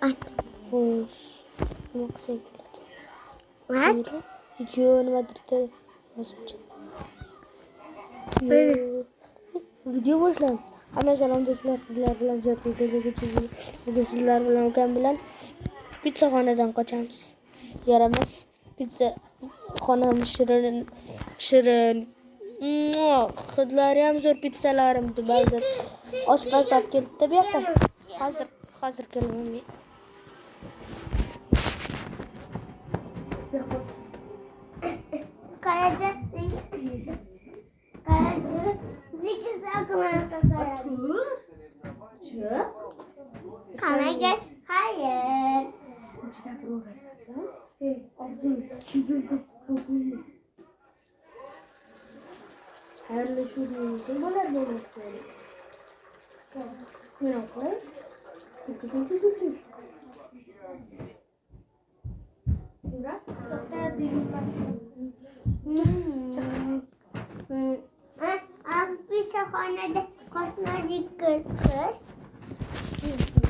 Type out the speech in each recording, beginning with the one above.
At. Xo'sh. Nima qilsak bo'ladi? At. Nimadir yozibchi. Video boshlandi. Hamma salom do'stlar, sizlar bilan sizlar bilan ukam bilan pizza xonadan qochamiz. Yaramas. Pizza xonam shirin. Hidlari ham zo'r pizzalarim ba'zan. Oshpaz olib kelibdi bu yoqda. Hozir kelaman men. Karaca. Zikir sakın Kanaga hayır. Hayırlı şurada kumbalar demek istiyorum. Ne yapayım? Burak, doktor değil. Bir şahanede kosmetik kır.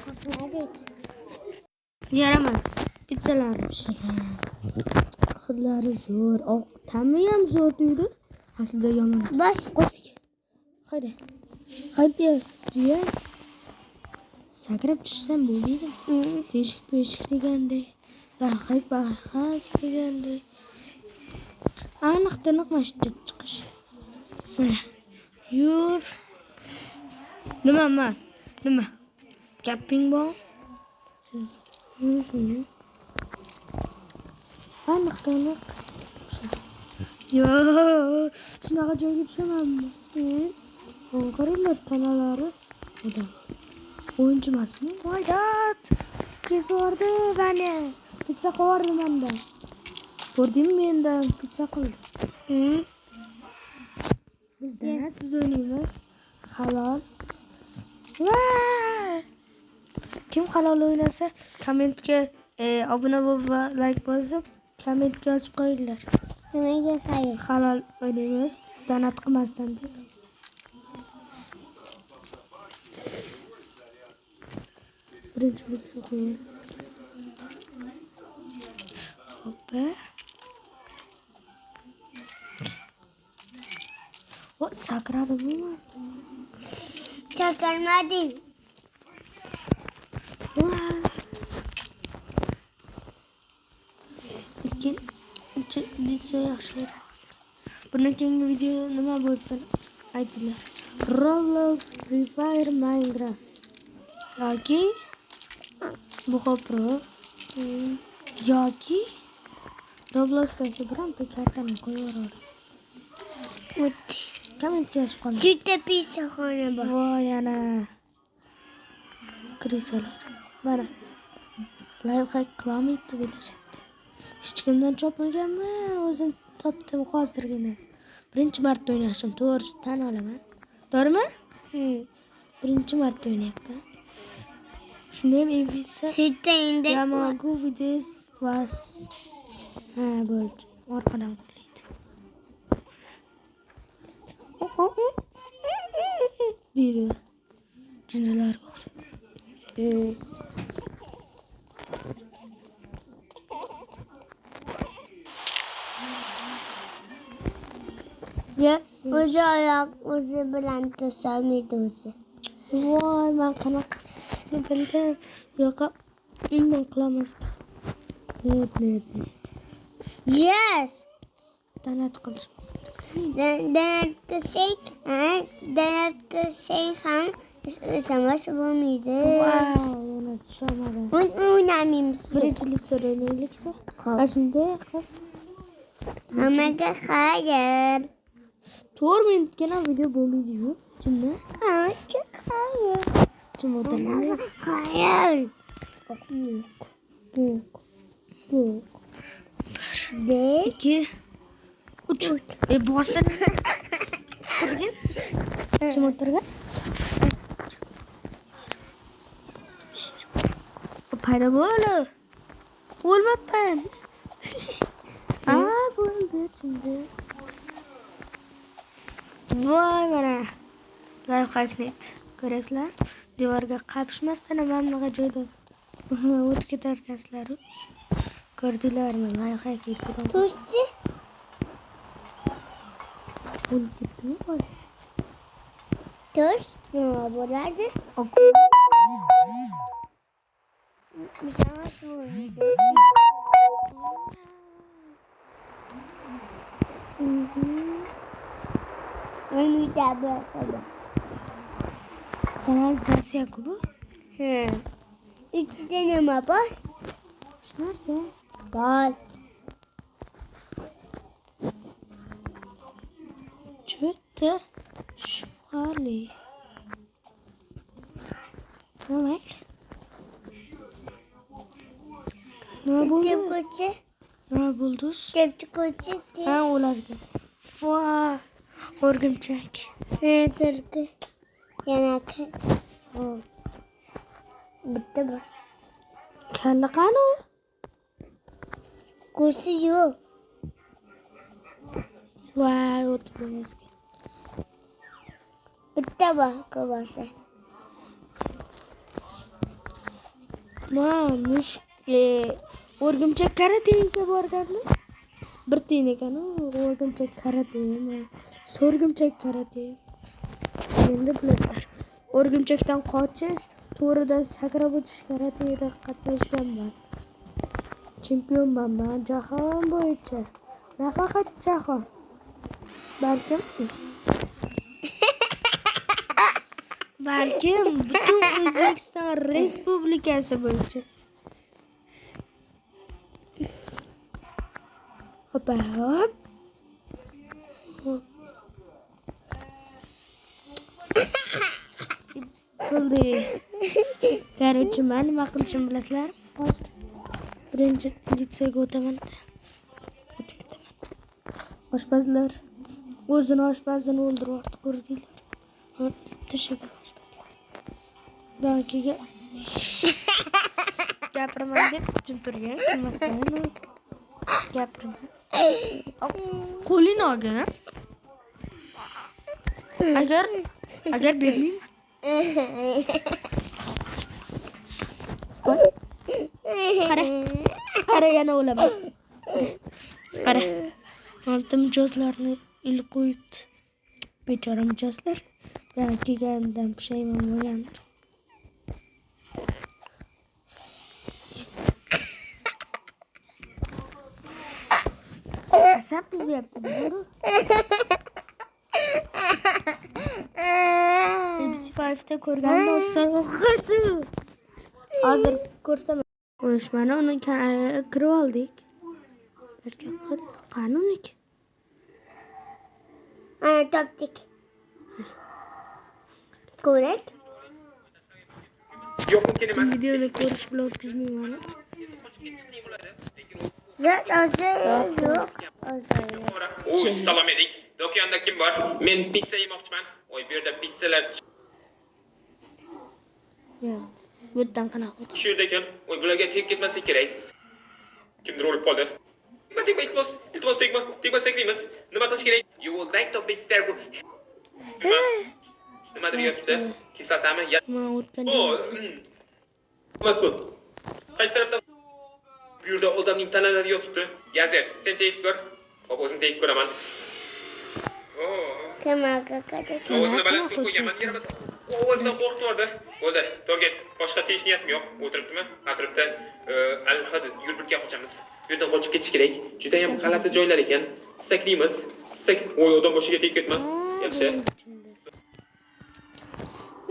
Kosmetik. Yaramaz. Pizzalarim shirin. Hidlari zo'r. Ta'mi ham zo'r deydi. Aslida yomon. Bosh qo'shdik. Haydi jiyan. Sakrab tushsam bo'lmaydi. Teshik deganday. Bahaq deganday. Aniq mashqqa chiqish. Yur. Nima? Gaping bor? Aniq. Yo, shunaqa joyga tushamanmi? Qaranglar tanalari. Odam. O'yinchi emasmi? Voydat! Kesordi bani. Pizza qo'yardi menda. Ko'rdingmi mendan pizza qildi. Biz danatsiz o'ynaymiz. Halol. Kim halol o'ynasa, kommentga obuna bo'lib va like bosib, kommentga yozib qo'yinglar. Nimaga hayır? Halol o'ynaymiz, danat qilmasdan deb. Birinchilik so'qing. Hoppa. Sakradimmi? Çakırmadım. Ikkinchi yaxshiroq. Bundan keyingi video nima bo'lsa aytinglar. Roblox, Free Fire, Minecraft yoki Buho Pro yoki Robloxdagi bironta kartani qo'yaveradi. Kommentga yozib qoling. Juda pizza xona bor. Voy ana. Krisalar. Mana. Lifehack qilamiz deb o'ylashadi. Hech kimdan chopmaganman, o'zim topdim hozirgina. Birinchi marta o'ynashim, to'g'risi tan olaman. To'g'rimi? Birinchi marta o'ynayapman. Shunday ham evisa. Sizda Yamagu videos was. Bo'ldi. Orqadan qo'ydi. Deydi. Jinnilarga o'xshaydi. O'zi oyoq o'zi bilan tursamaydi o'zi. Voy, men qanaqa bildim. Yo'q, men qilamasdim. Net. Yes. Danat qilishimiz Danat şey ham samash bo'lmaydi. Wow, yana tushamadim. O'ynamaymiz. Birinchilik so'rayliksa. Shunday qilib. Hammaga xayr. 4 minutgina video bo'lmaydi-ku. Chinni? Hammaga xayr. Kim o'tiradi? Xayr. Yo'q. 2 3 bosin. Turgin. Kim o'tirgan? Paydo bo'l. O'lmabman. Bo'ldi chindi. Voy mana. Lifehack net. Ko'rasizlar? Devorga qapishmasdan hammaga joyda O'tib ketarkansizlar. Ko'rdinglarmi? Loyiha ketdi. Do'sti. O'lib ketdimi? Voy. Do'st. Nima bo'ladi? Misol so'raydi. Umida bo'lsa. Kanalizatsiya-ku bu. İçinde nima bor? Narsa? Bor. Cho'tta. Shubhali. Demak. Nima bo'ldi? Ko'cha. Nima bo'ldi? Ko'cha. Ha, ularga. Voy, o'rgimchak. Turdi. Yana bitta bor. Kalla qani? Ko'si yo'q. Voy, o'tibmiz. Bitta bor ko'rsa. Mush o'rgimchak karatega borganmi? Bir tiyin ekan u o'rgimchak karatemi, so'rgimchak karate. Endi bilasizlar. O'rgimchakdan qochish, to'ridan sakrab o'tish karateida qatnashganman. Chempionman men jahon bo'yicha. Nafaqat jahon. Balkim butun O'zbekiston Respublikasi bo'yicha. Hoppa hop. Bo'ldi. Короче, men nima qilishim bilasizlar? Hozir birinchi litseyga o'taman. O'tib ketaman. Oshpazlar o'zini oshpazini o'ldiribdi, ko'rdinglar? Tashiga oshpazlar. Bankiga gapiraman deb jim turgan, qilmasdan gapiraman. Qo'lini olgan. Agar bermayman. Qara yana o'laman. Qara. Hamma mijozlarni ilib qo'yibdi. Bechora mijozlar. Ben kelgandan pushaymon bo'lgandir. Asab buzyapti bu. MC5'da ko'rganda o'stirib hozir ko'rsam o'shmani uni kirib oldik. Qanunlik. Topdik. Ko'rak. Yo'q, mumkin emas. Videoni ko'rish bilan o'tkazmayman. Yo'q. Oy, salom edik. Do'konda kim bor? Men pizza yemoqchiman. Oy, bu yerda pizzalar Yo'q. Bu yerdan qanaqa o'tib? shu yerda ekan. Oy, bularga tegib ketmaslik kerak. Kimdir o'lib qoldi. Tegma, iltimos tegma sakraymiz. Nima qilish kerak? You would like to be there bu. Nimadir yotibdi? Kislotami? Men o'tgan. Emas bu. Qaysi tarafdan? Bu yerda odamning tanalari yotibdi. Gazer, sen tegib ko'r. Hop, o'zim tegib ko'raman. Kamaga qada. Ovozini baland qilib qo'yganman, yaramasa. Ovozidan qo'rqitdi. Bo'ldi, to'rga boshqa tegish niyatim yo'q. O'tiribdimi? Atrofda alhadi yuribga qochamiz. Bu yerdan qochib ketish kerak. Juda ham g'alati joylar ekan. Saklaymiz. Oy, odam boshiga tegib ketma. Yaxshi.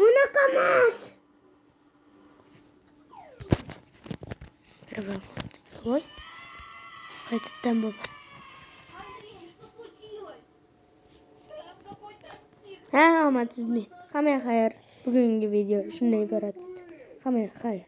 Unaqa emas. Voy. Qaytadan bo'ldi. Ha, omadsizmi? Hammaga xayr. Bugungi video shunday iborat edi. Hammaga xayr.